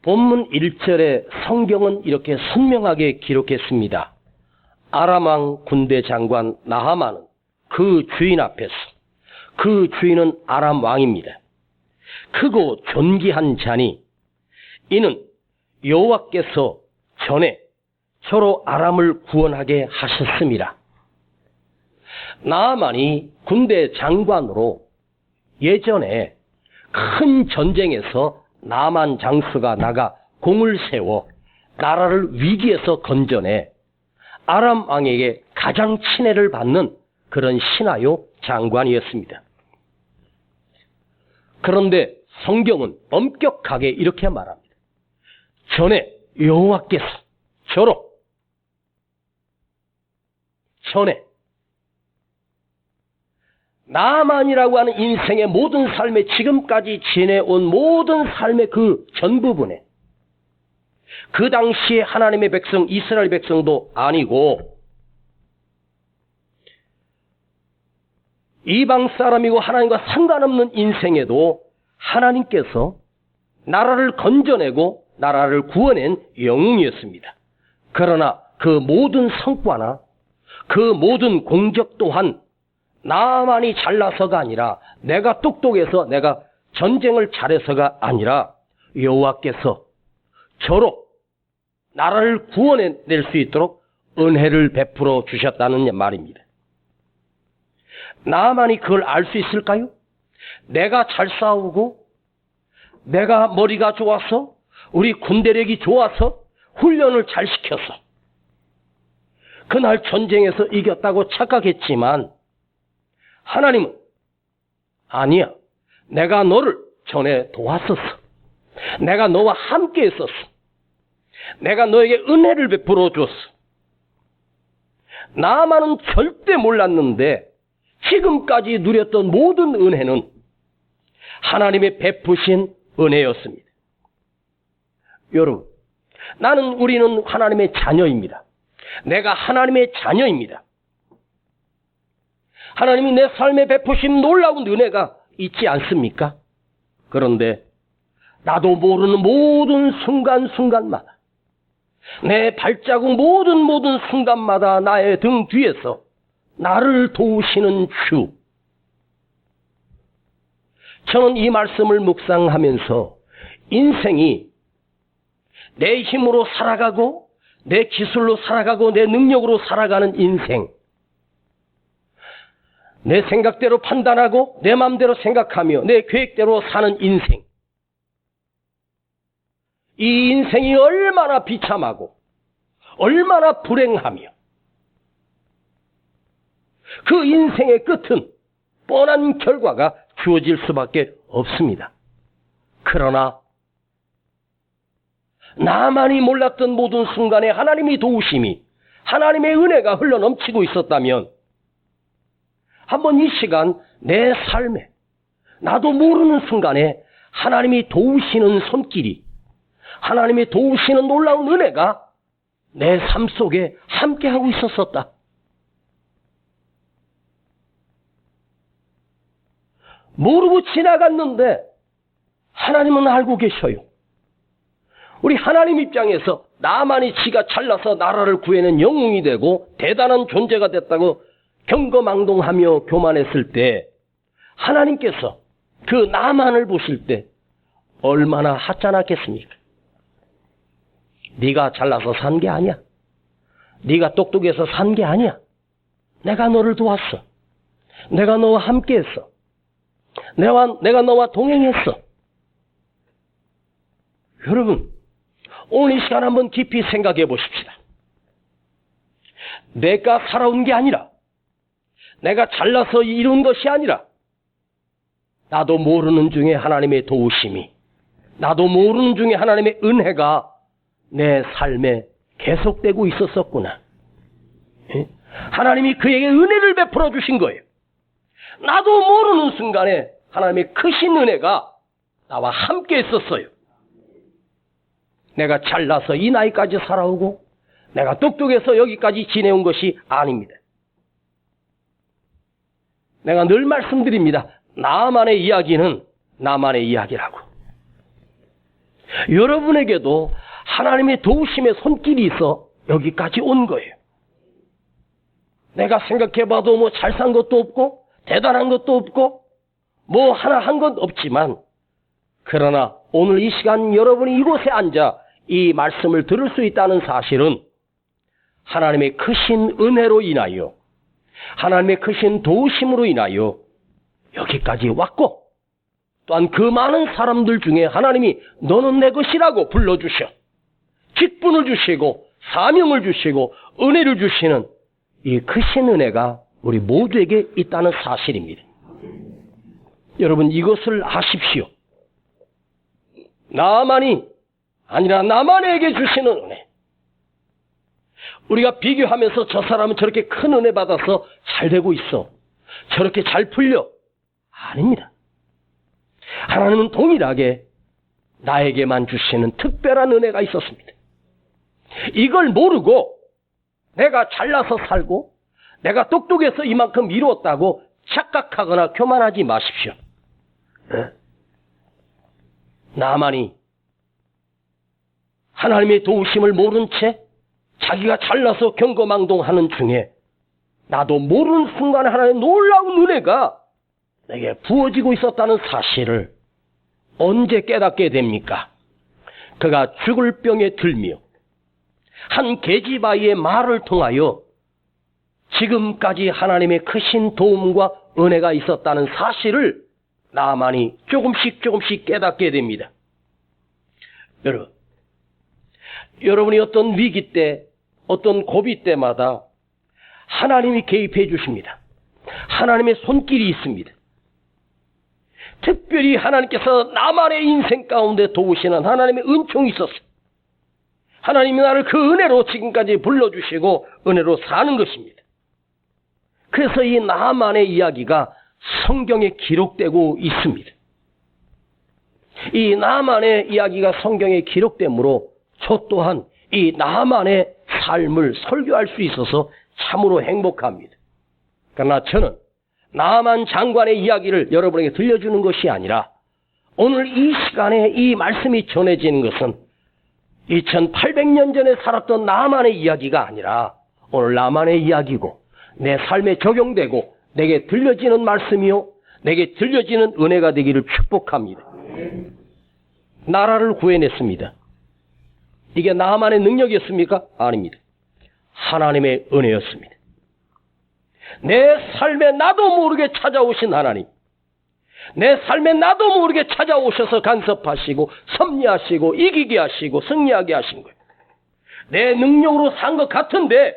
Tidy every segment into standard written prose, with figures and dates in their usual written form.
본문 1절에 성경은 이렇게 선명하게 기록했습니다. 아람 왕 군대 장관 나하만은 그 주인 앞에서, 그 주인은 아람 왕입니다. 크고 존귀한 자니 이는 여호와께서 전에 저로 아람을 구원하게 하셨습니다. 나하만이 군대 장관으로 예전에 큰 전쟁에서 나만 장수가 나가 공을 세워 나라를 위기에서 건져내 아람 왕에게 가장 친애를 받는 그런 신하요 장관이었습니다. 그런데 성경은 엄격하게 이렇게 말합니다. 전에 여호와께서 저로, 전에 나만이라고 하는 인생의 모든 삶에 지금까지 지내온 모든 삶의 그 전 부분에 그 당시에 하나님의 백성 이스라엘 백성도 아니고 이방 사람이고 하나님과 상관없는 인생에도 하나님께서 나라를 건져내고 나라를 구원낸 영웅이었습니다. 그러나 그 모든 성과나 그 모든 공적 또한 나만이 잘나서가 아니라 내가 똑똑해서 내가 전쟁을 잘해서가 아니라 여호와께서 저로 나라를 구원해낼 수 있도록 은혜를 베풀어 주셨다는 말입니다. 나만이 그걸 알 수 있을까요? 내가 잘 싸우고 내가 머리가 좋아서 우리 군대력이 좋아서 훈련을 잘 시켜서 그날 전쟁에서 이겼다고 착각했지만 하나님은 아니야. 내가 너를 전에 도왔었어. 내가 너와 함께 했었어. 내가 너에게 은혜를 베풀어 줬어. 나만은 절대 몰랐는데 지금까지 누렸던 모든 은혜는 하나님의 베푸신 은혜였습니다. 여러분, 우리는 하나님의 자녀입니다. 내가 하나님의 자녀입니다. 하나님이 내 삶에 베푸신 놀라운 은혜가 있지 않습니까? 그런데 나도 모르는 모든 순간순간마다 내 발자국 모든 순간마다 나의 등 뒤에서 나를 도우시는 주. 저는 이 말씀을 묵상하면서 인생이 내 힘으로 살아가고 내 기술로 살아가고 내 능력으로 살아가는 인생, 내 생각대로 판단하고 내 마음대로 생각하며 내 계획대로 사는 인생, 이 인생이 얼마나 비참하고 얼마나 불행하며 그 인생의 끝은 뻔한 결과가 주어질 수밖에 없습니다. 그러나 나만이 몰랐던 모든 순간에 하나님의 도우심이, 하나님의 은혜가 흘러넘치고 있었다면 한번 이 시간 내 삶에 나도 모르는 순간에 하나님이 도우시는 손길이, 하나님이 도우시는 놀라운 은혜가 내 삶 속에 함께하고 있었었다. 모르고 지나갔는데 하나님은 알고 계셔요. 우리 하나님 입장에서 나만이 지가 잘나서 나라를 구해낸 영웅이 되고 대단한 존재가 됐다고 경거망동하며 교만했을 때 하나님께서 그 나만을 보실 때 얼마나 하찮았겠습니까? 네가 잘나서 산 게 아니야. 네가 똑똑해서 산 게 아니야. 내가 너를 도왔어. 내가 너와 함께했어. 내가 너와 동행했어. 여러분, 오늘 이 시간 한번 깊이 생각해 보십시다. 내가 살아온 게 아니라, 내가 잘나서 이룬 것이 아니라, 나도 모르는 중에 하나님의 도우심이, 나도 모르는 중에 하나님의 은혜가 내 삶에 계속되고 있었었구나. 하나님이 그에게 은혜를 베풀어 주신 거예요. 나도 모르는 순간에 하나님의 크신 은혜가 나와 함께 있었어요. 내가 잘나서 이 나이까지 살아오고 내가 똑똑해서 여기까지 지내온 것이 아닙니다. 내가 늘 말씀드립니다. 나만의 이야기는 나만의 이야기라고. 여러분에게도 하나님의 도우심의 손길이 있어 여기까지 온 거예요. 내가 생각해봐도 뭐 잘 산 것도 없고 대단한 것도 없고 뭐 하나 한 것 없지만, 그러나 오늘 이 시간 여러분이 이곳에 앉아 이 말씀을 들을 수 있다는 사실은 하나님의 크신 은혜로 인하여, 하나님의 크신 도우심으로 인하여 여기까지 왔고, 또한 그 많은 사람들 중에 하나님이 너는 내 것이라고 불러주셔 직분을 주시고 사명을 주시고 은혜를 주시는 이 크신 은혜가 우리 모두에게 있다는 사실입니다. 여러분, 이것을 아십시오. 나만이 아니라 나만에게 주시는 은혜. 우리가 비교하면서 저 사람은 저렇게 큰 은혜 받아서 잘 되고 있어, 저렇게 잘 풀려. 아닙니다. 하나님은 동일하게 나에게만 주시는 특별한 은혜가 있었습니다. 이걸 모르고 내가 잘나서 살고 내가 똑똑해서 이만큼 이루었다고 착각하거나 교만하지 마십시오. 나만이 하나님의 도우심을 모른 채 자기가 잘나서 경거망동하는 중에 나도 모르는 순간에 하나님의 놀라운 은혜가 내게 부어지고 있었다는 사실을 언제 깨닫게 됩니까? 그가 죽을 병에 들며 한 계집아이의 말을 통하여 지금까지 하나님의 크신 도움과 은혜가 있었다는 사실을 나만이 조금씩 깨닫게 됩니다. 여러분이 어떤 위기 때, 어떤 고비 때마다 하나님이 개입해 주십니다. 하나님의 손길이 있습니다. 특별히 하나님께서 나만의 인생 가운데 도우시는 하나님의 은총이 있었어요. 하나님이 나를 그 은혜로 지금까지 불러주시고 은혜로 사는 것입니다. 그래서 이 나만의 이야기가 성경에 기록되고 있습니다. 이 나만의 이야기가 성경에 기록되므로 저 또한 이 나만의 삶을 설교할 수 있어서 참으로 행복합니다. 그러나 저는 나만 장관의 이야기를 여러분에게 들려주는 것이 아니라 오늘 이 시간에 이 말씀이 전해지는 것은 2800년 전에 살았던 나만의 이야기가 아니라 오늘 나만의 이야기고 내 삶에 적용되고 내게 들려지는 말씀이요 내게 들려지는 은혜가 되기를 축복합니다. 나라를 구해냈습니다. 이게 나만의 능력이었습니까? 아닙니다. 하나님의 은혜였습니다. 내 삶에 나도 모르게 찾아오신 하나님, 내 삶에 나도 모르게 찾아오셔서 간섭하시고 섭리하시고 이기게 하시고 승리하게 하신 거예요. 내 능력으로 산 것 같은데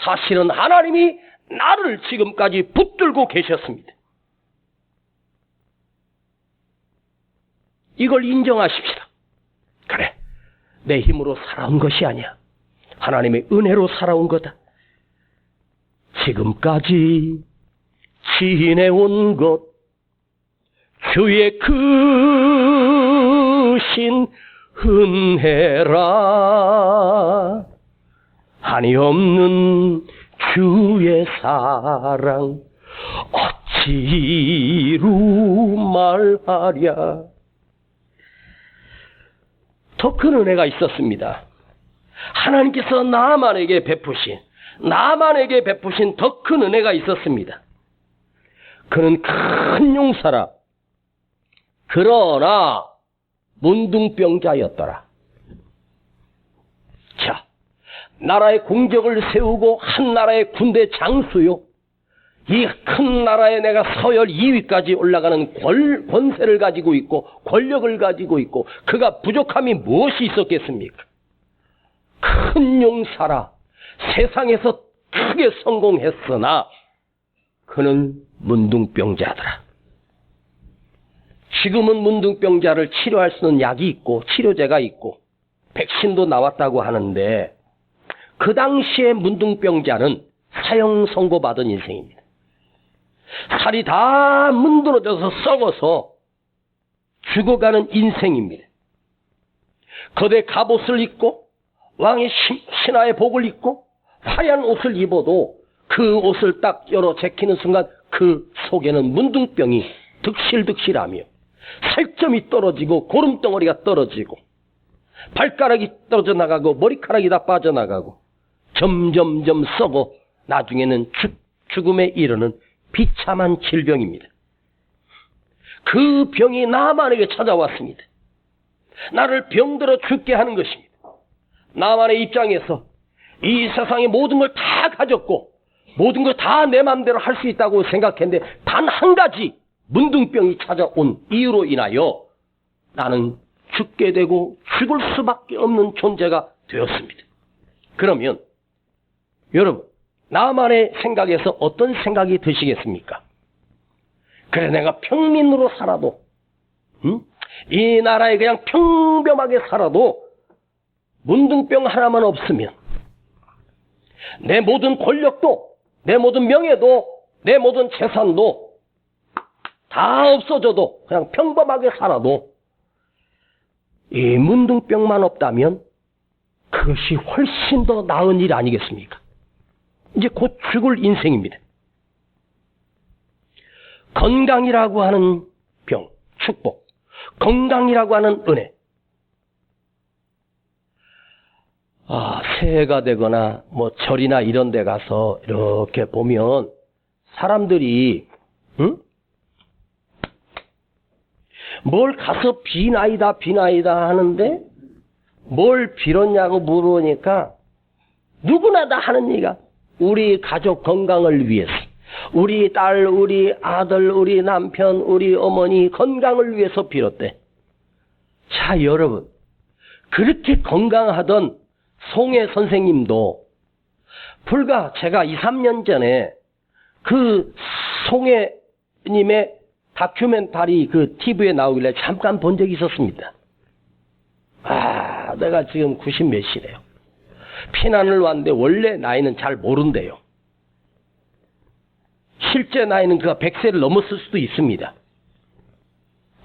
사실은 하나님이 나를 지금까지 붙들고 계셨습니다. 이걸 인정하십시다. 그래, 내 힘으로 살아온 것이 아니야. 하나님의 은혜로 살아온 거다. 지금까지 지내온 것 주의 크신 은혜라. 한이 없는 주의 사랑 어찌로 말하랴. 더 큰 은혜가 있었습니다. 하나님께서 나만에게 베푸신 더 큰 은혜가 있었습니다. 그는 큰 용사라. 그러나 문둥병자였더라. 자, 나라의 공적을 세우고 한 나라의 군대 장수요, 이 큰 나라에 내가 서열 2위까지 올라가는 권세를 가지고 있고 권력을 가지고 있고 그가 부족함이 무엇이 있었겠습니까? 큰 용사라. 세상에서 크게 성공했으나 그는 문둥병자더라. 지금은 문둥병자를 치료할 수 있는 약이 있고 치료제가 있고 백신도 나왔다고 하는데 그 당시에 문둥병자는 사형 선고받은 인생입니다. 살이 다 문드러져서 썩어서 죽어가는 인생입니다. 거대 갑옷을 입고 왕의 신하의 복을 입고 화려한 옷을 입어도 그 옷을 딱 열어 제키는 순간 그 속에는 문둥병이 득실득실하며 살점이 떨어지고 고름덩어리가 떨어지고 발가락이 떨어져 나가고 머리카락이 다 빠져나가고 점점점 썩어 나중에는 죽음에 이르는 비참한 질병입니다. 그 병이 나만에게 찾아왔습니다. 나를 병들어 죽게 하는 것입니다. 나만의 입장에서 이 세상의 모든 걸 다 가졌고 모든 걸 다 내 마음대로 할 수 있다고 생각했는데 단 한 가지 문둥병이 찾아온 이유로 인하여 나는 죽게 되고 죽을 수밖에 없는 존재가 되었습니다. 그러면 여러분, 나만의 생각에서 어떤 생각이 드시겠습니까? 그래, 내가 평민으로 살아도 이 나라에 그냥 평범하게 살아도 문둥병 하나만 없으면 내 모든 권력도 내 모든 명예도 내 모든 재산도 다 없어져도 그냥 평범하게 살아도 이 문둥병만 없다면 그것이 훨씬 더 나은 일 아니겠습니까? 이제 곧 죽을 인생입니다. 건강이라고 하는 병, 축복, 건강이라고 하는 은혜. 새해가 되거나 뭐 절이나 이런 데 가서 이렇게 보면 사람들이 뭘 가서 비나이다 하는데 뭘 빌었냐고 물으니까 누구나 다 하는 얘기가 우리 가족 건강을 위해서, 우리 딸, 우리 아들, 우리 남편, 우리 어머니 건강을 위해서 빌었대. 자, 여러분, 그렇게 건강하던 송혜 선생님도 불과 제가 2, 3년 전에 그 송혜님의 다큐멘터리 그 TV에 나오길래 잠깐 본 적이 있었습니다. 내가 지금 90 몇이래요. 피난을 왔는데 원래 나이는 잘 모른대요. 실제 나이는 그가 100세를 넘었을 수도 있습니다.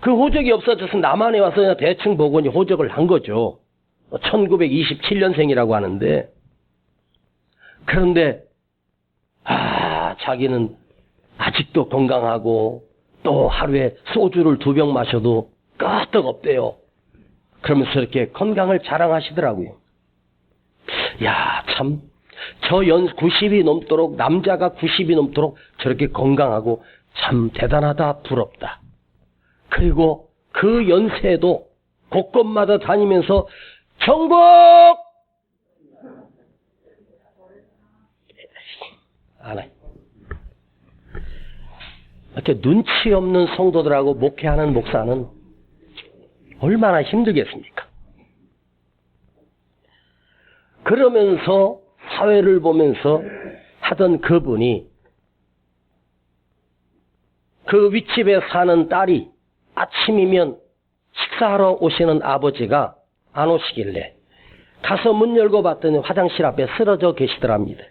그 호적이 없어져서 남한에 와서 그냥 대충 보고 호적을 한 거죠. 1927년생이라고 하는데, 그런데 자기는 아직도 건강하고 또 하루에 소주를 2병 마셔도 끄떡없대요. 그러면서 이렇게 건강을 자랑하시더라고요. 야, 참, 저 90이 넘도록, 남자가 90이 넘도록 저렇게 건강하고 참 대단하다, 부럽다. 그리고 그 연세에도 곳곳마다 다니면서 정복! 안 해. 이렇게 눈치 없는 성도들하고 목회하는 목사는 얼마나 힘들겠습니까? 그러면서 사회를 보면서 하던 그분이 그 윗집에 사는 딸이 아침이면 식사하러 오시는 아버지가 안 오시길래 가서 문 열고 봤더니 화장실 앞에 쓰러져 계시더랍니다.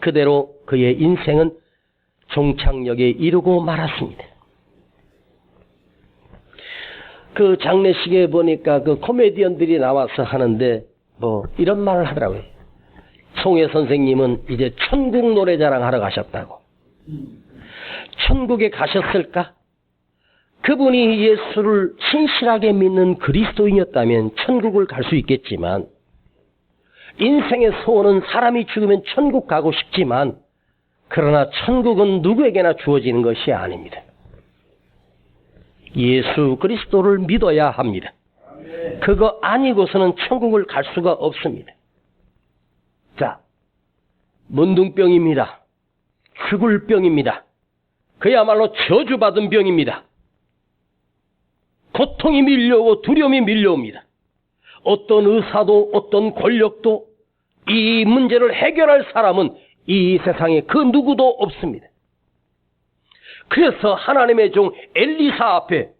그대로 그의 인생은 종착역에 이르고 말았습니다. 그 장례식에 보니까 그 코미디언들이 나와서 하는데 뭐 이런 말을 하더라고요. 송혜 선생님은 이제 천국 노래자랑 하러 가셨다고. 천국에 가셨을까? 그분이 예수를 신실하게 믿는 그리스도인이었다면 천국을 갈 수 있겠지만, 인생의 소원은 사람이 죽으면 천국 가고 싶지만, 그러나 천국은 누구에게나 주어지는 것이 아닙니다. 예수 그리스도를 믿어야 합니다. 그거 아니고서는 천국을 갈 수가 없습니다. 자, 문둥병입니다. 죽을 병입니다. 그야말로 저주받은 병입니다. 고통이 밀려오고 두려움이 밀려옵니다. 어떤 의사도 어떤 권력도 이 문제를 해결할 사람은 이 세상에 그 누구도 없습니다. 그래서 하나님의 종 엘리사 앞에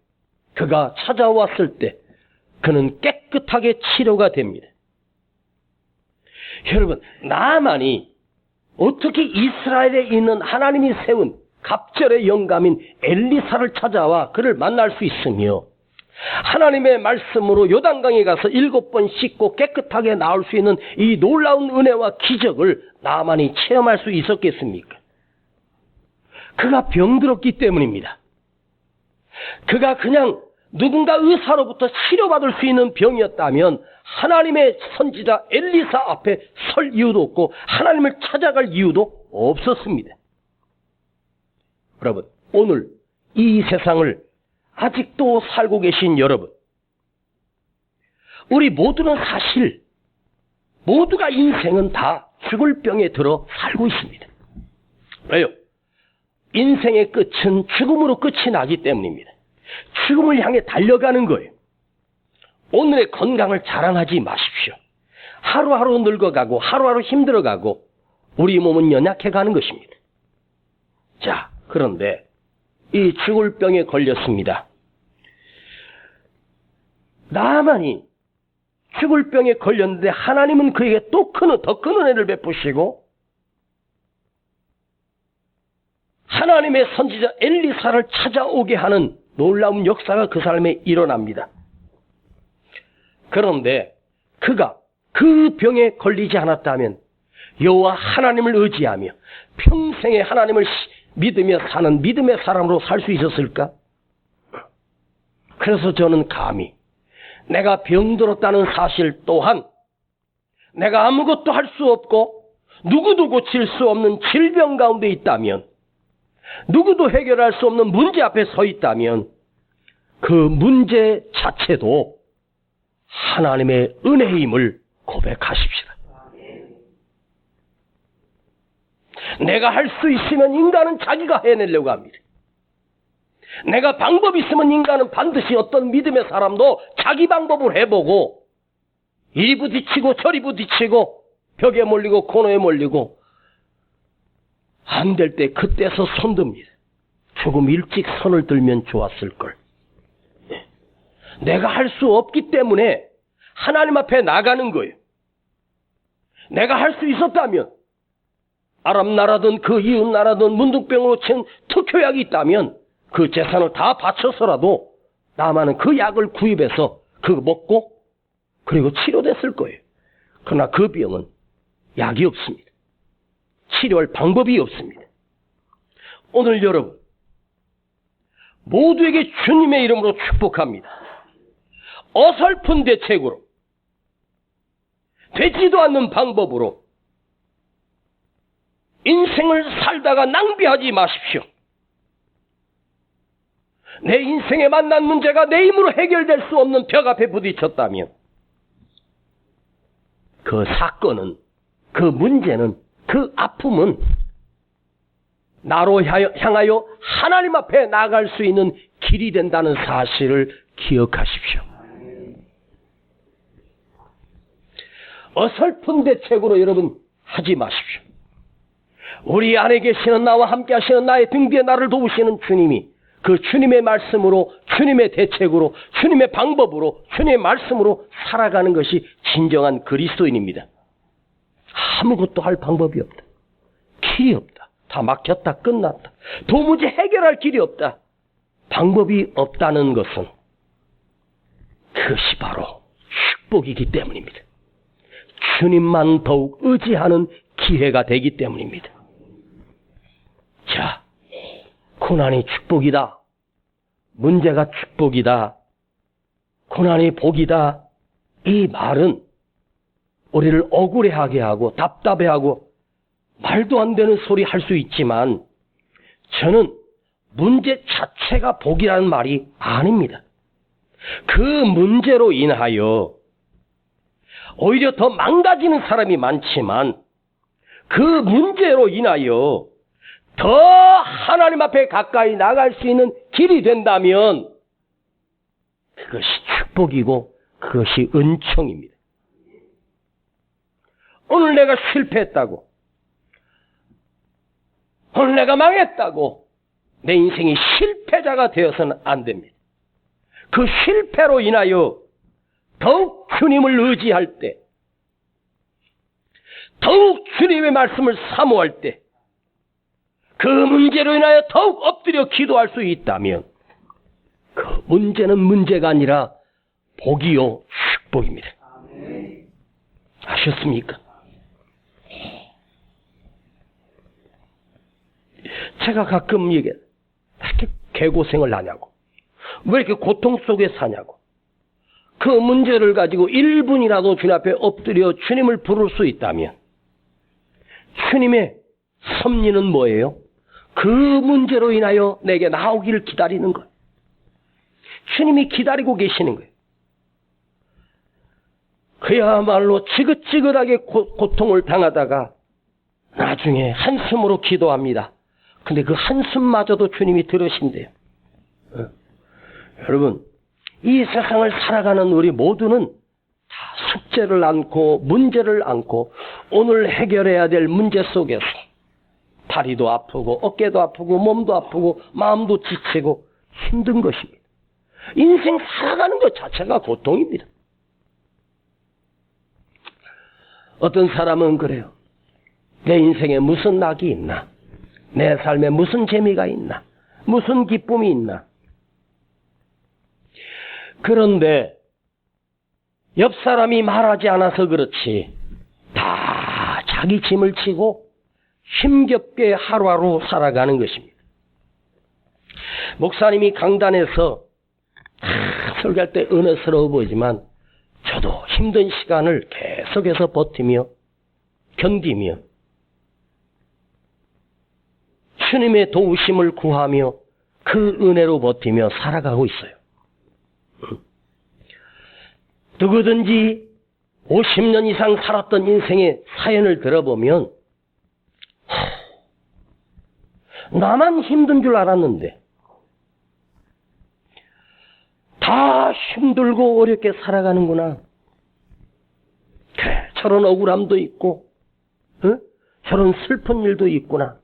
그가 찾아왔을 때 그는 깨끗하게 치료가 됩니다. 여러분, 나만이 어떻게 이스라엘에 있는 하나님이 세운 갑절의 영감인 엘리사를 찾아와 그를 만날 수 있으며, 하나님의 말씀으로 요단강에 가서 7번 씻고 깨끗하게 나올 수 있는 이 놀라운 은혜와 기적을 나만이 체험할 수 있었겠습니까? 그가 병들었기 때문입니다. 그가 그냥 누군가 의사로부터 치료받을 수 있는 병이었다면 하나님의 선지자 엘리사 앞에 설 이유도 없고 하나님을 찾아갈 이유도 없었습니다. 여러분, 오늘 이 세상을 아직도 살고 계신 여러분, 우리 모두는 사실 모두가 인생은 다 죽을 병에 들어 살고 있습니다. 왜요? 인생의 끝은 죽음으로 끝이 나기 때문입니다. 죽음을 향해 달려가는 거예요. 오늘의 건강을 자랑하지 마십시오. 하루하루 늙어가고 하루하루 힘들어가고 우리 몸은 연약해가는 것입니다. 자, 그런데 이 죽을 병에 걸렸습니다. 나만이 죽을 병에 걸렸는데 하나님은 그에게 더 큰 은혜를 베푸시고 하나님의 선지자 엘리사를 찾아오게 하는 놀라운 역사가 그 사람에 일어납니다. 그런데 그가 그 병에 걸리지 않았다면 여호와 하나님을 의지하며 평생에 하나님을 믿으며 사는 믿음의 사람으로 살 수 있었을까? 그래서 저는 감히 내가 병들었다는 사실 또한 내가 아무것도 할 수 없고 누구도 고칠 수 없는 질병 가운데 있다면, 누구도 해결할 수 없는 문제 앞에 서 있다면 그 문제 자체도 하나님의 은혜임을 고백하십시다. 내가 할 수 있으면 인간은 자기가 해내려고 합니다. 내가 방법이 있으면 인간은 반드시 어떤 믿음의 사람도 자기 방법을 해보고 이리 부딪히고 저리 부딪히고 벽에 몰리고 코너에 몰리고 안 될 때 그때서 손듭니다. 조금 일찍 손을 들면 좋았을걸. 내가 할 수 없기 때문에 하나님 앞에 나가는 거예요. 내가 할 수 있었다면 아랍 나라든 그 이웃 나라든 문둥병으로 친 특효약이 있다면 그 재산을 다 바쳐서라도 나만은 그 약을 구입해서 그거 먹고 그리고 치료됐을 거예요. 그러나 그 병은 약이 없습니다. 치료할 방법이 없습니다. 오늘 여러분 모두에게 주님의 이름으로 축복합니다. 어설픈 대책으로 되지도 않는 방법으로 인생을 살다가 낭비하지 마십시오. 내 인생에 만난 문제가 내 힘으로 해결될 수 없는 벽 앞에 부딪혔다면 그 사건은, 그 문제는, 그 아픔은 나로 향하여 하나님 앞에 나아갈 수 있는 길이 된다는 사실을 기억하십시오. 어설픈 대책으로 여러분 하지 마십시오. 우리 안에 계시는 나와 함께 하시는 나의 등 뒤에 나를 도우시는 주님이 그 주님의 말씀으로, 주님의 대책으로, 주님의 방법으로, 주님의 말씀으로 살아가는 것이 진정한 그리스도인입니다. 아무것도 할 방법이 없다. 길이 없다. 다 막혔다. 끝났다. 도무지 해결할 길이 없다. 방법이 없다는 것은 그것이 바로 축복이기 때문입니다. 주님만 더욱 의지하는 기회가 되기 때문입니다. 자, 고난이 축복이다. 문제가 축복이다. 고난이 복이다. 이 말은 우리를 억울해하게 하고 답답해하고 말도 안 되는 소리 할 수 있지만 저는 문제 자체가 복이라는 말이 아닙니다. 그 문제로 인하여 오히려 더 망가지는 사람이 많지만 그 문제로 인하여 더 하나님 앞에 가까이 나갈 수 있는 길이 된다면 그것이 축복이고 그것이 은총입니다. 오늘 내가 실패했다고, 오늘 내가 망했다고 내 인생이 실패자가 되어서는 안 됩니다. 그 실패로 인하여 더욱 주님을 의지할 때, 더욱 주님의 말씀을 사모할 때, 그 문제로 인하여 더욱 엎드려 기도할 수 있다면 그 문제는 문제가 아니라 복이요 축복입니다. 아셨습니까? 제가 가끔 이렇게 개고생을 하냐고, 왜 이렇게 고통 속에 사냐고. 그 문제를 가지고 1분이라도 주님 앞에 엎드려 주님을 부를 수 있다면 주님의 섭리는 뭐예요? 그 문제로 인하여 내게 나오기를 기다리는 거예요. 주님이 기다리고 계시는 거예요. 그야말로 지긋지긋하게 고통을 당하다가 나중에 한숨으로 기도합니다. 근데 그 한숨마저도 주님이 들으신대요. 여러분, 이 세상을 살아가는 우리 모두는 다 숙제를 안고 문제를 안고 오늘 해결해야 될 문제 속에서 다리도 아프고 어깨도 아프고 몸도 아프고 마음도 지치고 힘든 것입니다. 인생 살아가는 것 자체가 고통입니다. 어떤 사람은 그래요. 내 인생에 무슨 낙이 있나? 내 삶에 무슨 재미가 있나? 무슨 기쁨이 있나? 그런데 옆 사람이 말하지 않아서 그렇지 다 자기 짐을 지고 힘겹게 하루하루 살아가는 것입니다. 목사님이 강단에서 설교할 때 은혜스러워 보이지만 저도 힘든 시간을 계속해서 버티며 견디며 주님의 도우심을 구하며 그 은혜로 버티며 살아가고 있어요. 누구든지 50년 이상 살았던 인생의 사연을 들어보면 나만 힘든 줄 알았는데 다 힘들고 어렵게 살아가는구나. 그래, 저런 억울함도 있고 저런 슬픈 일도 있구나.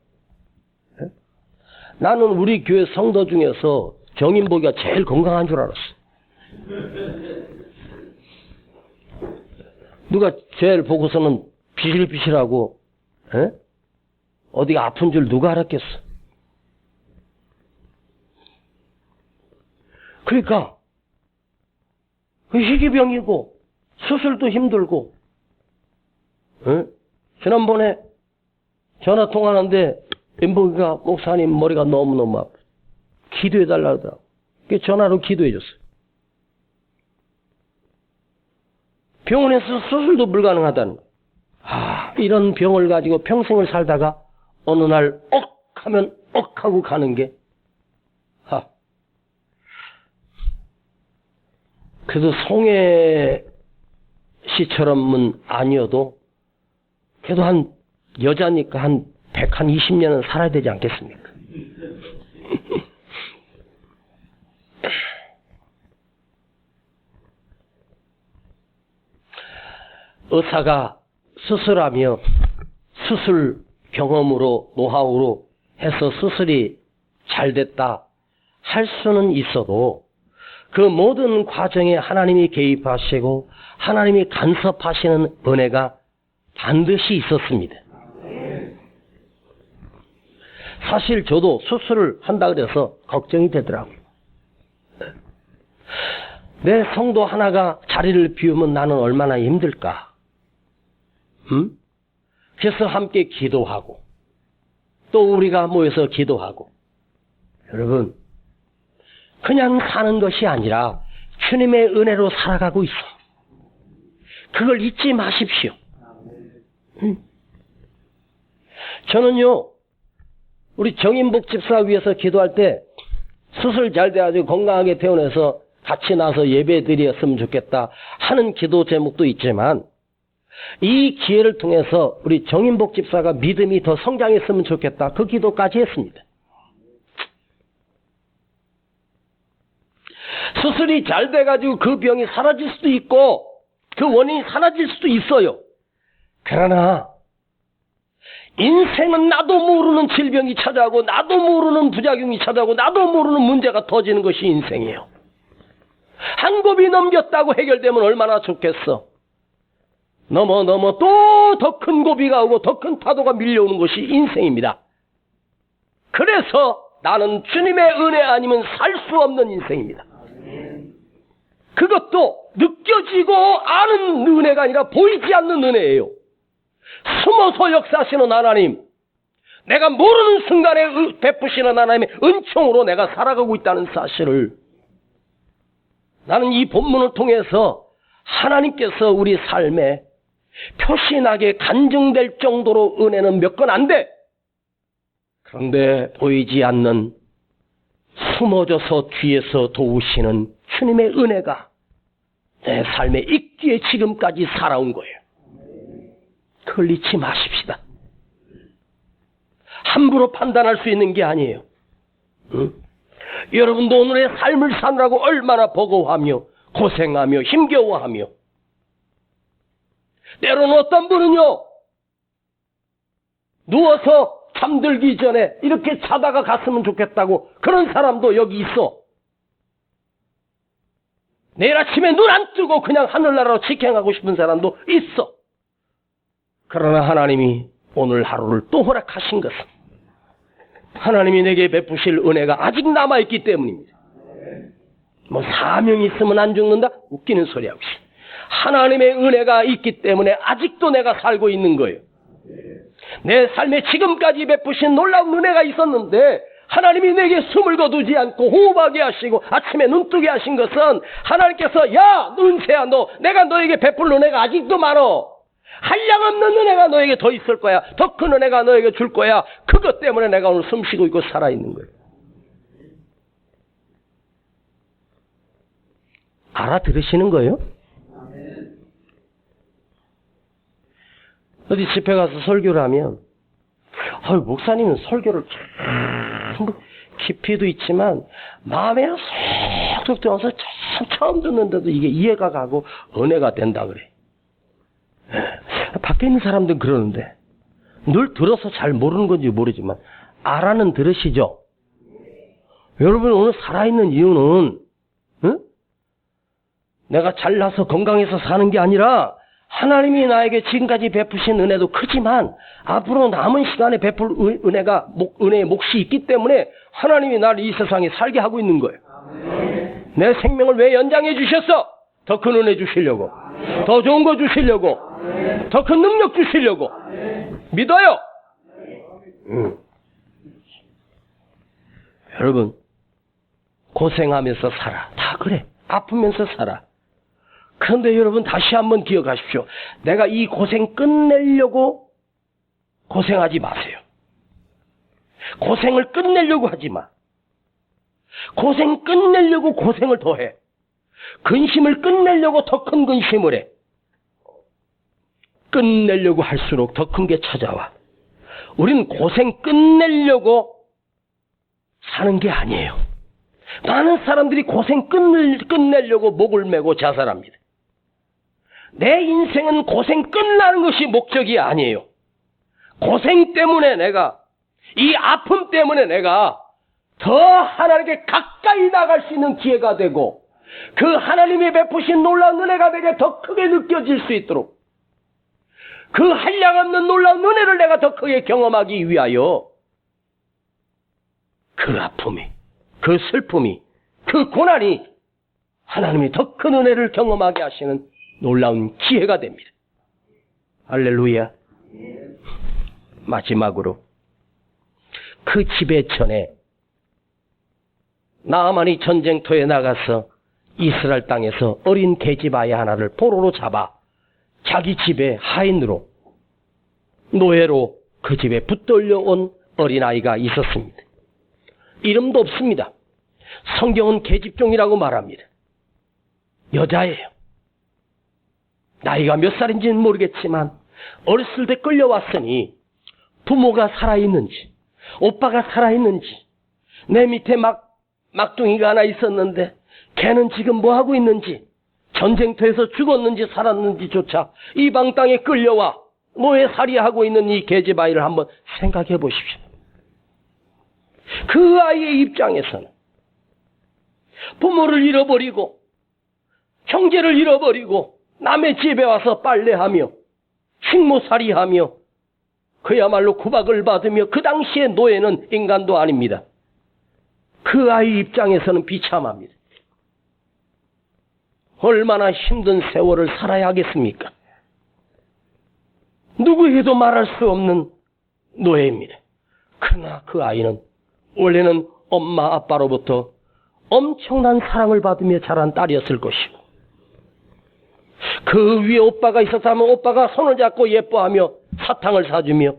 나는 우리 교회 성도 중에서 정인복이가 제일 건강한 줄 알았어. 누가 제일 보고서는 비실비실하고 어디가 아픈 줄 누가 알았겠어. 그러니까 희귀병이고 수술도 힘들고 지난번에 전화 통화하는데 인복이가 목사님 머리가 너무너무 아파. 기도해달라고 하더라고. 그래서 전화로 기도해줬어요. 병원에서 수술도 불가능하다는 거예요. 이런 병을 가지고 평생을 살다가 어느 날 하면 하고 가는 게 그래도 송혜 씨처럼은 아니어도 그래도 한 여자니까 한 120년은 살아야 되지 않겠습니까? 의사가 수술하며 수술 경험으로 노하우로 해서 수술이 잘 됐다 할 수는 있어도 그 모든 과정에 하나님이 개입하시고 하나님이 간섭하시는 은혜가 반드시 있었습니다. 사실 저도 수술을 한다 그래서 걱정이 되더라고요. 내 성도 하나가 자리를 비우면 나는 얼마나 힘들까? 그래서 함께 기도하고 또 우리가 모여서 기도하고 여러분 그냥 사는 것이 아니라 주님의 은혜로 살아가고 있어. 그걸 잊지 마십시오. 저는요 우리 정인복 집사 위해서 기도할 때 수술 잘 돼가지고 건강하게 퇴원해서 같이 나서 예배 드렸으면 좋겠다 하는 기도 제목도 있지만 이 기회를 통해서 우리 정인복 집사가 믿음이 더 성장했으면 좋겠다 그 기도까지 했습니다. 수술이 잘 돼가지고 그 병이 사라질 수도 있고 그 원인이 사라질 수도 있어요. 그러나 인생은 나도 모르는 질병이 찾아오고 나도 모르는 부작용이 찾아오고 나도 모르는 문제가 터지는 것이 인생이에요. 한 곱이 넘겼다고 해결되면 얼마나 좋겠어. 넘어 또 더 큰 고비가 오고 더 큰 파도가 밀려오는 것이 인생입니다. 그래서 나는 주님의 은혜 아니면 살 수 없는 인생입니다. 그것도 느껴지고 아는 은혜가 아니라 보이지 않는 은혜예요. 숨어서 역사하시는 하나님, 내가 모르는 순간에 베푸시는 하나님의 은총으로 내가 살아가고 있다는 사실을 나는 이 본문을 통해서 하나님께서 우리 삶에 표시나게 간증될 정도로 은혜는 몇 건 안 돼. 그런데 보이지 않는 숨어져서 뒤에서 도우시는 주님의 은혜가 내 삶에 있기에 지금까지 살아온 거예요. 그걸 잊지 마십시다. 함부로 판단할 수 있는 게 아니에요. 응? 여러분도 오늘의 삶을 사느라고 얼마나 버거워하며 고생하며 힘겨워하며, 때로는 어떤 분은요, 누워서 잠들기 전에 이렇게 자다가 갔으면 좋겠다고 그런 사람도 여기 있어. 내일 아침에 눈 안 뜨고 그냥 하늘나라로 직행하고 싶은 사람도 있어. 그러나 하나님이 오늘 하루를 또 허락하신 것은 하나님이 내게 베푸실 은혜가 아직 남아있기 때문입니다. 뭐 사명이 있으면 안 죽는다? 웃기는 소리 하고 있어요. 하나님의 은혜가 있기 때문에 아직도 내가 살고 있는 거예요. 내 삶에 지금까지 베푸신 놀라운 은혜가 있었는데 하나님이 내게 숨을 거두지 않고 호흡하게 하시고 아침에 눈 뜨게 하신 것은 하나님께서 야 은세야, 너 내가 너에게 베풀 은혜가 아직도 많어. 한량없는 은혜가 너에게 더 있을 거야. 더 큰 은혜가 너에게 줄 거야. 그것 때문에 내가 오늘 숨쉬고 있고 살아있는 거예요. 알아들으시는 거예요? 어디 집회 가서 설교를 하면 목사님은 설교를 참 깊이도 있지만 마음에 쏙쏙 들어와서 참 처음 듣는데도 이게 이해가 가고 은혜가 된다 그래. 밖에 있는 사람들은 그러는데 늘 들어서 잘 모르는 건지 모르지만 알아는 들으시죠? 여러분 오늘 살아있는 이유는 내가 잘나서 건강해서 사는 게 아니라 하나님이 나에게 지금까지 베푸신 은혜도 크지만 앞으로 남은 시간에 베풀 은혜의 몫이 있기 때문에 하나님이 나를 이 세상에 살게 하고 있는 거예요. 내 생명을 왜 연장해 주셨어? 더 큰 은혜 주시려고, 더 좋은 거 주시려고, 더 큰 능력 주시려고. 믿어요. 여러분 고생하면서 살아. 다 그래. 아프면서 살아. 그런데 여러분 다시 한번 기억하십시오. 내가 이 고생 끝내려고 고생하지 마세요. 고생을 끝내려고 하지 마. 고생 끝내려고 고생을 더해. 근심을 끝내려고 더 큰 근심을 해. 끝내려고 할수록 더 큰 게 찾아와. 우린 고생 끝내려고 사는 게 아니에요. 많은 사람들이 고생 끝내려고 목을 메고 자살합니다. 내 인생은 고생 끝나는 것이 목적이 아니에요. 고생 때문에 내가, 이 아픔 때문에 내가 더 하나님께 가까이 나갈 수 있는 기회가 되고 그 하나님이 베푸신 놀라운 은혜가 내게 더 크게 느껴질 수 있도록 그 한량없는 놀라운 은혜를 내가 더 크게 경험하기 위하여 그 아픔이, 그 슬픔이, 그 고난이 하나님이 더 큰 은혜를 경험하게 하시는 놀라운 기회가 됩니다. 할렐루야. 마지막으로 그 지배전에 나아만이 전쟁터에 나가서 이스라엘 땅에서 어린 계집아이 하나를 포로로 잡아 자기 집에 하인으로, 노예로 그 집에 붙들려 온 어린아이가 있었습니다. 이름도 없습니다. 성경은 계집종이라고 말합니다. 여자예요. 나이가 몇 살인지는 모르겠지만 어렸을 때 끌려왔으니 부모가 살아있는지 오빠가 살아있는지 내 밑에 막둥이가 하나 있었는데 걔는 지금 뭐하고 있는지 전쟁터에서 죽었는지 살았는지조차 이방 땅에 끌려와 노예살이하고 있는 이 계집아이를 한번 생각해 보십시오. 그 아이의 입장에서는 부모를 잃어버리고 형제를 잃어버리고 남의 집에 와서 빨래하며 식모살이하며 그야말로 구박을 받으며, 그 당시에 노예는 인간도 아닙니다. 그 아이 입장에서는 비참합니다. 얼마나 힘든 세월을 살아야 하겠습니까? 누구에게도 말할 수 없는 노예입니다. 그러나 그 아이는 원래는 엄마 아빠로부터 엄청난 사랑을 받으며 자란 딸이었을 것이고, 그 위에 오빠가 있었다면 오빠가 손을 잡고 예뻐하며 사탕을 사주며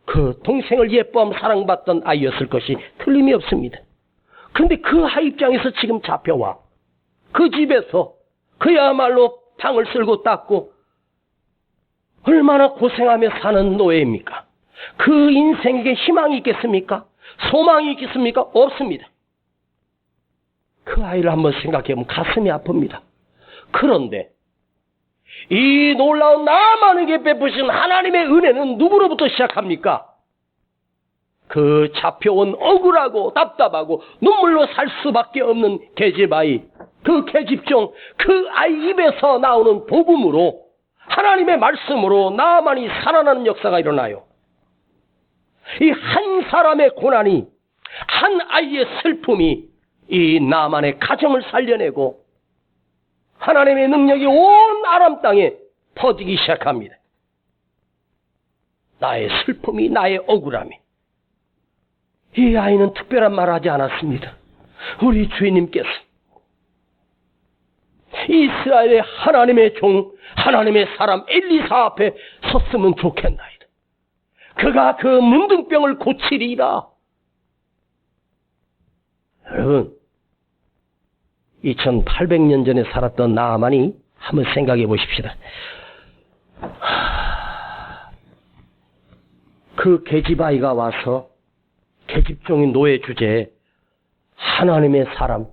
그 동생을 예뻐하며 사랑받던 아이였을 것이 틀림이 없습니다. 그런데 그 아이 입장에서 지금 잡혀와 그 집에서 그야말로 방을 쓸고 닦고 얼마나 고생하며 사는 노예입니까? 그 인생에게 희망이 있겠습니까? 소망이 있겠습니까? 없습니다. 그 아이를 한번 생각해보면 가슴이 아픕니다. 그런데 이 놀라운 나만에게 베푸신 하나님의 은혜는 누구로부터 시작합니까? 그 잡혀온 억울하고 답답하고 눈물로 살 수밖에 없는 계집아이, 그 계집종, 그 아이 입에서 나오는 복음으로, 하나님의 말씀으로 나만이 살아나는 역사가 일어나요. 이 한 사람의 고난이, 한 아이의 슬픔이 이 나만의 가정을 살려내고 하나님의 능력이 온 아람 땅에 퍼지기 시작합니다. 나의 슬픔이, 나의 억울함이. 이 아이는 특별한 말 하지 않았습니다. 우리 주인님께서 이스라엘의 하나님의 종, 하나님의 사람 엘리사 앞에 섰으면 좋겠나이다. 그가 그 문둥병을 고치리라. 여러분, 2800년 전에 살았던 나아만이 한번 생각해 보십시다. 그 계집아이가 와서 계집종인 노예 주제에 하나님의 사람,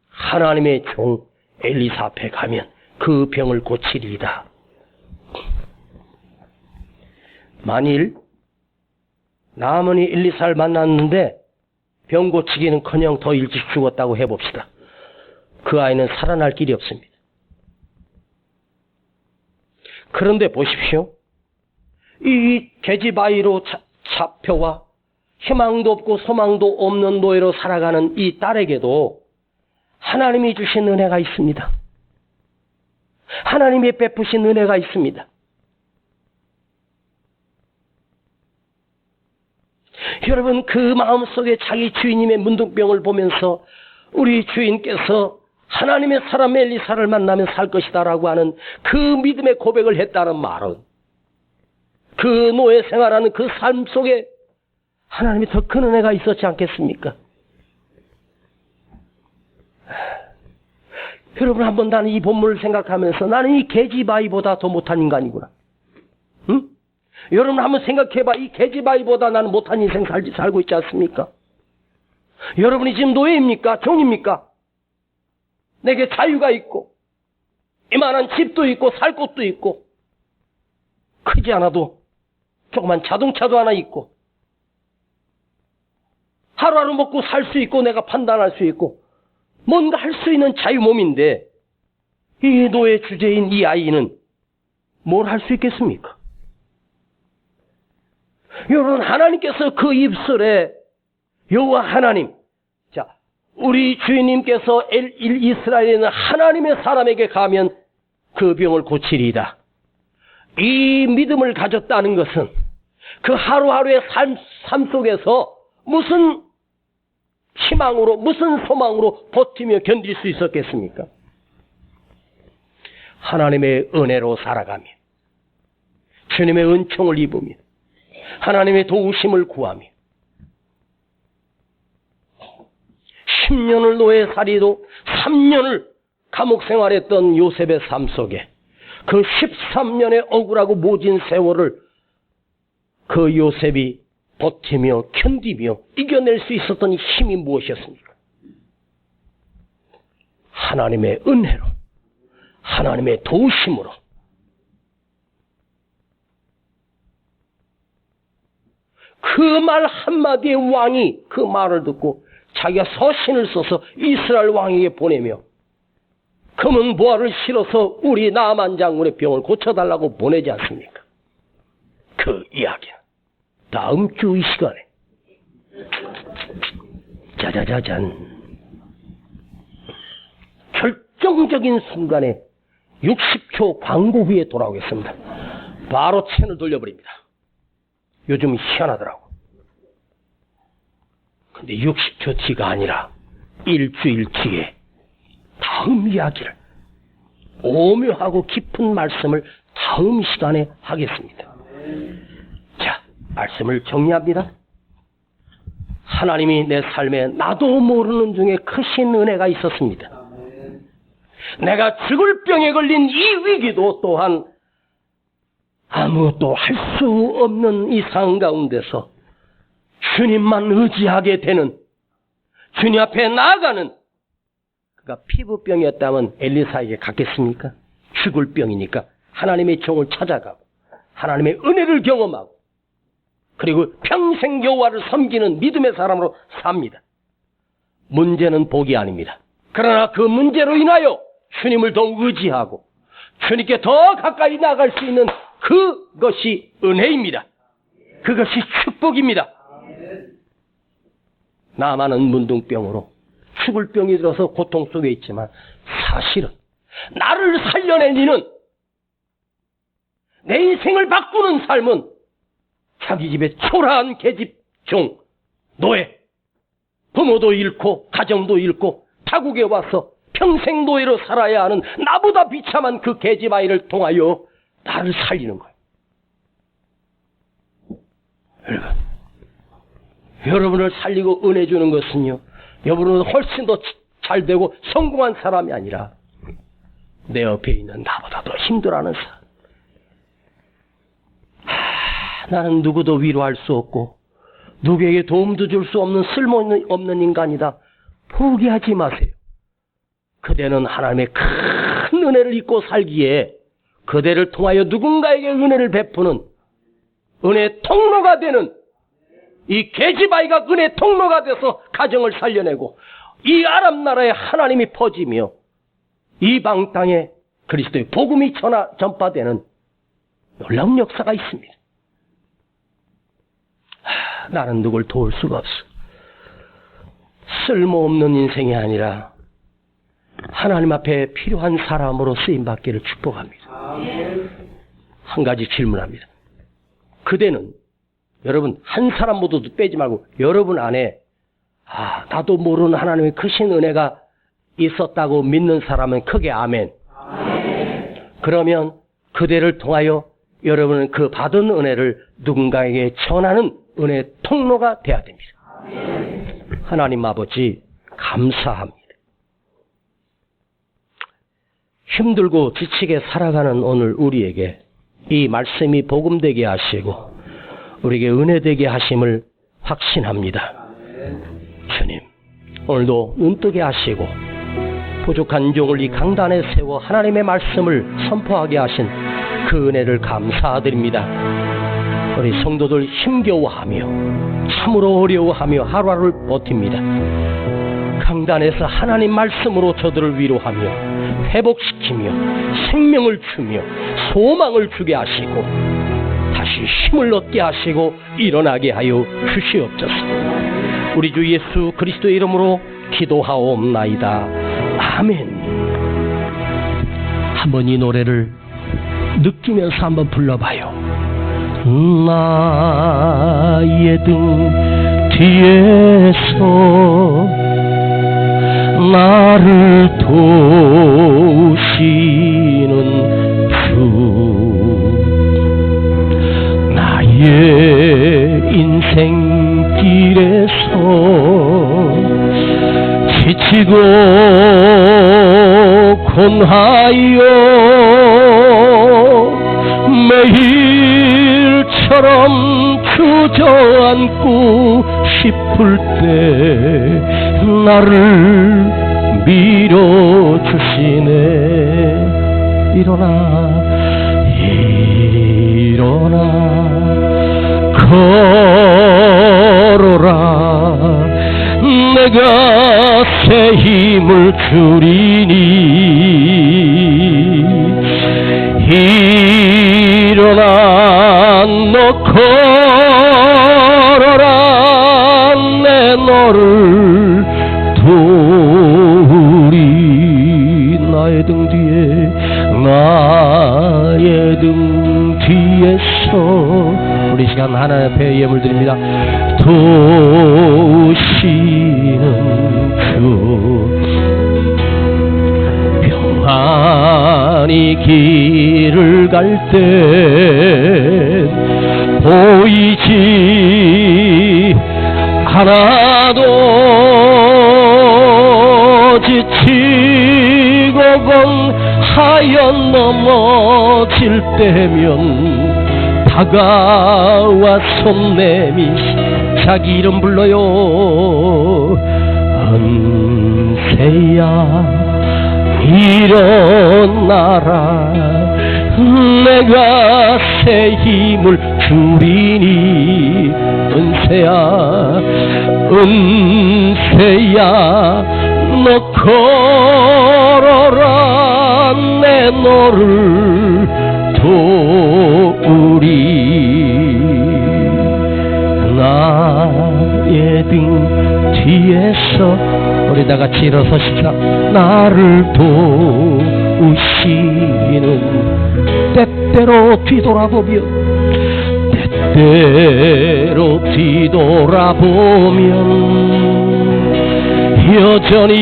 하나님의 종 엘리사 앞에 가면 그 병을 고치리이다. 만일 나아만이 엘리사를 만났는데 병 고치기는커녕 더 일찍 죽었다고 해봅시다. 그 아이는 살아날 길이 없습니다. 그런데 보십시오. 이 계집아이로 잡혀와 희망도 없고 소망도 없는 노예로 살아가는 이 딸에게도 하나님이 주신 은혜가 있습니다. 하나님이 베푸신 은혜가 있습니다. 여러분, 그 마음속에 자기 주인님의 문둥병을 보면서 우리 주인께서 하나님의 사람 엘리사를 만나면 살 것이다라고 하는 그 믿음의 고백을 했다는 말은, 그 노예 생활하는 그 삶 속에 하나님이 더 큰 은혜가 있었지 않겠습니까? 여러분, 한번 나는 이 본문을 생각하면서 나는 이 계집아이보다 더 못한 인간이구나. 응? 여러분 한번 생각해봐. 이 계집아이보다 나는 못한 인생 살고 있지 않습니까? 여러분이 지금 노예입니까? 종입니까? 내게 자유가 있고 이만한 집도 있고 살 곳도 있고 크지 않아도 조그만 자동차도 하나 있고 하루하루 먹고 살 수 있고 내가 판단할 수 있고 뭔가 할 수 있는 자유 몸인데 이 노예 주제인 이 아이는 뭘 할 수 있겠습니까? 여러분, 하나님께서 그 입술에 여호와 하나님, 자, 우리 주인님께서 이스라엘에 있는 하나님의 사람에게 가면 그 병을 고치리이다. 이 믿음을 가졌다는 것은 그 하루하루의 삶 속에서 무슨 희망으로, 무슨 소망으로 버티며 견딜 수 있었겠습니까? 하나님의 은혜로 살아가며 주님의 은총을 입으며 하나님의 도우심을 구하며 10년을 노예살이도 3년을 감옥 생활했던 요셉의 삶 속에 그 13년의 억울하고 모진 세월을 그 요셉이 버티며 견디며 이겨낼 수 있었던 힘이 무엇이었습니까? 하나님의 은혜로, 하나님의 도우심으로. 그 말 한마디에 왕이 그 말을 듣고 자기가 서신을 써서 이스라엘 왕에게 보내며 금은 보화를 실어서 우리 나만 장군의 병을 고쳐달라고 보내지 않습니까? 그 이야기는 다음 주 이 시간에 짜자자잔 결정적인 순간에 60초 광고 후에 돌아오겠습니다. 바로 채널 돌려버립니다. 요즘 희한하더라고. 근데 60초 뒤가 아니라 일주일 뒤에 다음 이야기를, 오묘하고 깊은 말씀을 다음 시간에 하겠습니다. 자, 말씀을 정리합니다. 하나님이 내 삶에 나도 모르는 중에 크신 은혜가 있었습니다. 내가 죽을 병에 걸린 이 위기도 또한 아무것도 할 수 없는 이 상황 가운데서 주님만 의지하게 되는, 주님 앞에 나아가는, 그가 피부병이었다면 엘리사에게 갔겠습니까? 죽을 병이니까 하나님의 종을 찾아가고 하나님의 은혜를 경험하고 그리고 평생 여호와를 섬기는 믿음의 사람으로 삽니다. 문제는 복이 아닙니다. 그러나 그 문제로 인하여 주님을 더 의지하고 주님께 더 가까이 나갈 수 있는 그것이 은혜입니다. 그것이 축복입니다. 나만은 문둥병으로 죽을 병이 들어서 고통 속에 있지만 사실은 나를 살려낸 이는, 내 인생을 바꾸는 삶은 자기 집에 초라한 계집 종, 노예, 부모도 잃고 가정도 잃고 타국에 와서 평생 노예로 살아야 하는 나보다 비참한 그 계집 아이를 통하여 나를 살리는 거예요. 여러분을 살리고 은혜 주는 것은요, 여러분은 훨씬 더 잘 되고 성공한 사람이 아니라 내 옆에 있는 나보다 더 힘들어하는 사람. 나는 누구도 위로할 수 없고 누구에게 도움도 줄 수 없는 쓸모없는 인간이다. 포기하지 마세요. 그대는 하나님의 큰 은혜를 잊고 살기에 그대를 통하여 누군가에게 은혜를 베푸는 은혜의 통로가 되는, 이 계집아이가 은혜의 통로가 돼서 가정을 살려내고 이 아람 나라에 하나님이 퍼지며 이방 땅에 그리스도의 복음이 전파되는 놀라운 역사가 있습니다. 나는 누굴 도울 수가 없어. 쓸모없는 인생이 아니라 하나님 앞에 필요한 사람으로 쓰임받기를 축복합니다. 한 가지 질문합니다. 그대는, 여러분 한 사람 모두도 빼지 말고 여러분 안에 나도 모르는 하나님의 크신 은혜가 있었다고 믿는 사람은 크게 아멘. 그러면 그대를 통하여 여러분은 그 받은 은혜를 누군가에게 전하는 은혜의 통로가 돼야 됩니다. 하나님 아버지 감사합니다. 힘들고 지치게 살아가는 오늘 우리에게 이 말씀이 복음되게 하시고 우리에게 은혜되게 하심을 확신합니다. 주님, 오늘도 눈뜨게 하시고 부족한 종을 이 강단에 세워 하나님의 말씀을 선포하게 하신 그 은혜를 감사드립니다. 우리 성도들 힘겨워하며 참으로 어려워하며 하루하루를 버팁니다. 강단에서 하나님 말씀으로 저들을 위로하며 회복시키며 생명을 주며 소망을 주게 하시고 다시 힘을 얻게 하시고 일어나게 하여 주시옵소서. 우리 주 예수 그리스도의 이름으로 기도하옵나이다. 아멘. 한번 이 노래를 느끼면서 한번 불러봐요. 나의 등 뒤에서 나를 도우시는 주, 나의 인생길에서 지치고 곤하여 매일처럼 주저앉고 싶을 때 나를 밀어주시네. 일어나 일어나 걸어라. 내가 새 힘을 주리니 일어나 너 걸어라. 내 너를 도우리. 나의 등 뒤에 나의 등 뒤에서 우리 시간 하나님 앞에 예물 드립니다. 도우시는 주 평안히 길을 갈 때 보이지 않아도 지치고 공하여 넘어질 때면 다가와 손 내미 자기 이름 불러요. 은세야 일어나라, 내가 새 힘을 주리니. 은세야 은세야 너 걸어라, 내 너를 도우리. 나의 등 뒤에서 우리 다 같이 일어서십시다. 나를 도우시는 때때로 뒤돌아보면 여전히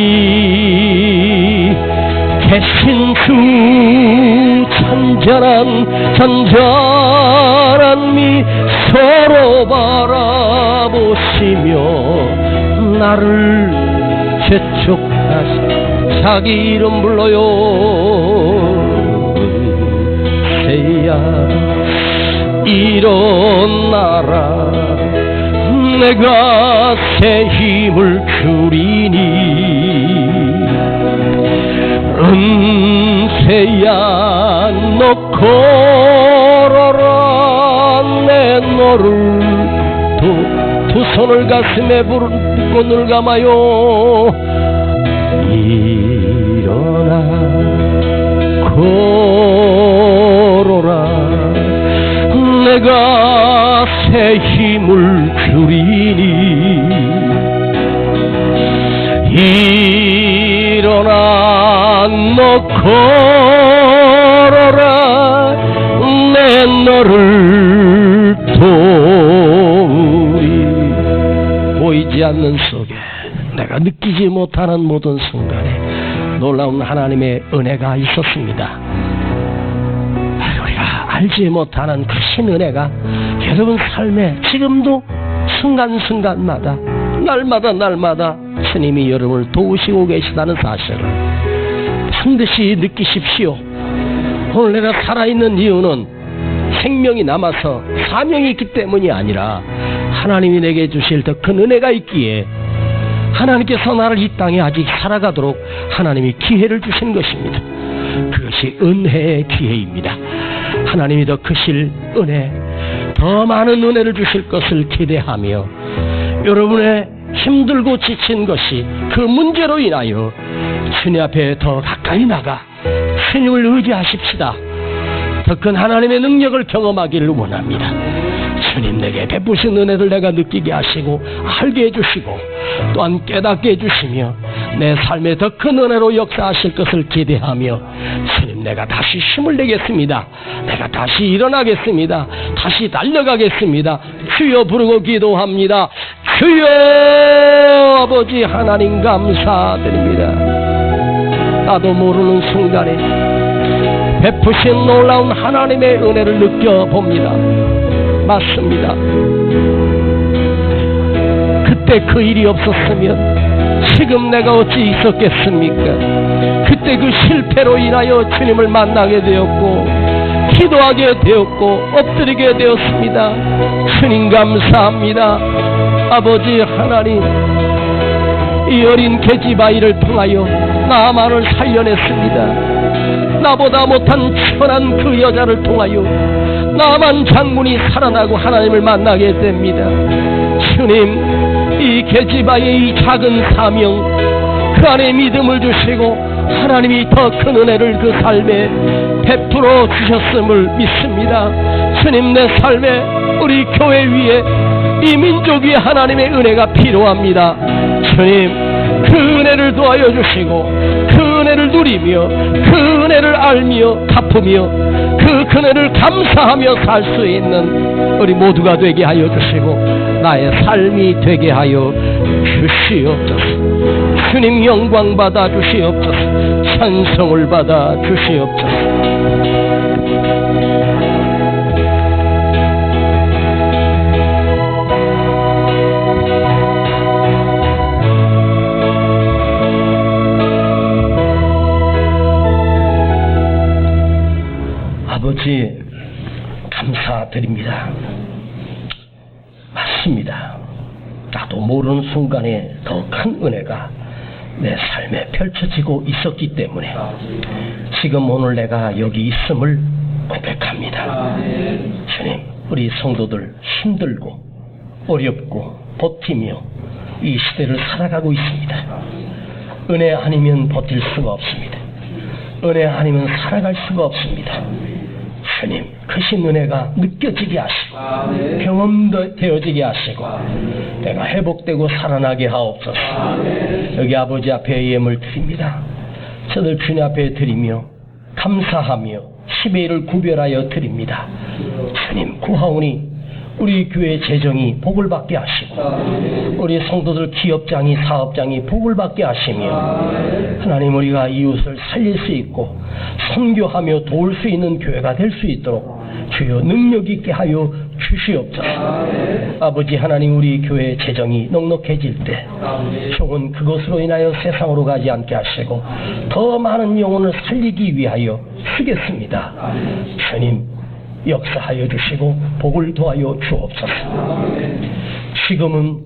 계신 주 잔잔한 미소로 바라보시며 나를 재촉하시 자기 이름 불러요. 은세야 일어나라, 내가 새 힘을 주리니. 은세야 너 걸어라, 내 너를 두 손을 가슴에 붙고 눈을 감아요. 일어나 걸어라, 내가 새 힘을 주리니. 일어나 너 걸어라, 내 너를 도우리. 보이지 않는 속에 내가 느끼지 못하는 모든 순간에 놀라운 하나님의 은혜가 있었습니다. 알지 못하는 그 신은혜가 여러분 삶에 지금도 순간순간마다 날마다 주님이 여러분을 도우시고 계시다는 사실을 반드시 느끼십시오. 오늘 내가 살아있는 이유는 생명이 남아서 사명이 있기 때문이 아니라 하나님이 내게 주실 더 큰 은혜가 있기에 하나님께서 나를 이 땅에 아직 살아가도록 하나님이 기회를 주신 것입니다. 그것이 은혜의 기회입니다. 하나님이 더 크실 은혜, 더 많은 은혜를 주실 것을 기대하며 여러분의 힘들고 지친 것이 그 문제로 인하여 주님 앞에 더 가까이 나가 주님을 의지하십시다. 더 큰 하나님의 능력을 경험하기를 원합니다. 주님 내게 베푸신 은혜를 내가 느끼게 하시고 알게 해주시고 또한 깨닫게 해주시며 내 삶에 더 큰 은혜로 역사하실 것을 기대하며 주님 내가 다시 힘을 내겠습니다. 내가 다시 일어나겠습니다. 다시 달려가겠습니다. 주여 부르고 기도합니다. 주여 아버지 하나님 감사드립니다. 나도 모르는 순간에 베푸신 놀라운 하나님의 은혜를 느껴봅니다. 맞습니다. 그때 그 일이 없었으면 지금 내가 어찌 있었겠습니까? 그때 그 실패로 인하여 주님을 만나게 되었고 기도하게 되었고 엎드리게 되었습니다. 주님 감사합니다. 아버지 하나님, 이 어린 계집아이를 통하여 나만을 살려냈습니다. 나보다 못한 천한 그 여자를 통하여 나만 장군이 살아나고 하나님을 만나게 됩니다. 주님, 이 계집아이의 이 작은 사명 그 안에 믿음을 주시고 하나님이 더 큰 은혜를 그 삶에 베풀어 주셨음을 믿습니다. 주님, 내 삶에 우리 교회 위에 이 민족 위에 하나님의 은혜가 필요합니다. 주님, 그 은혜를 도와여 주시고 그 은혜를 누리며 그 은혜를 알며 갚으며 그 그네를 감사하며 살 수 있는 우리 모두가 되게 하여 주시고 나의 삶이 되게 하여 주시옵소서. 주님 영광 받아 주시옵소서. 찬송을 받아 주시옵소서. 아버지 감사드립니다. 맞습니다. 나도 모르는 순간에 더 큰 은혜가 내 삶에 펼쳐지고 있었기 때문에 지금 오늘 내가 여기 있음을 고백합니다. 주님, 우리 성도들 힘들고 어렵고 버티며 이 시대를 살아가고 있습니다. 은혜 아니면 버틸 수가 없습니다. 은혜 아니면 살아갈 수가 없습니다. 주님, 크신 은혜가 느껴지게 하시고 경험되어지게 하시고 내가 회복되고 살아나게 하옵소서. 여기 아버지 앞에 예물 드립니다. 저들 주님 앞에 드리며 감사하며 10의 1을 구별하여 드립니다. 주님, 구하오니 우리 교회 재정이 복을 받게 하시고 우리 성도들 기업장이 사업장이 복을 받게 하시며 하나님, 우리가 이웃을 살릴 수 있고 선교하며 도울 수 있는 교회가 될 수 있도록 주여 능력 있게 하여 주시옵소서. 아버지 하나님, 우리 교회 재정이 넉넉해질 때 종은 그것으로 인하여 세상으로 가지 않게 하시고 더 많은 영혼을 살리기 위하여 쓰겠습니다. 주님, 역사하여 주시고 복을 더하여 주옵소서. 지금은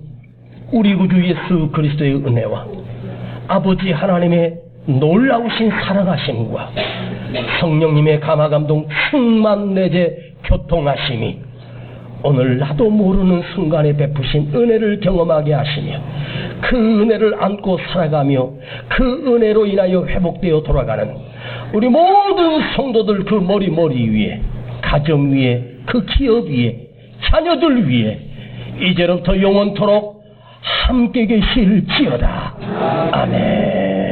우리 구주 예수 그리스도의 은혜와 아버지 하나님의 놀라우신 사랑하심과 성령님의 감화감동 충만 내재 교통하심이 오늘 나도 모르는 순간에 베푸신 은혜를 경험하게 하시며 그 은혜를 안고 살아가며 그 은혜로 인하여 회복되어 돌아가는 우리 모든 성도들 그 머리 위에, 가정 위에, 그 기업 위에, 자녀들 위에 이제로부터 영원토록 함께 계실지어다. 아멘.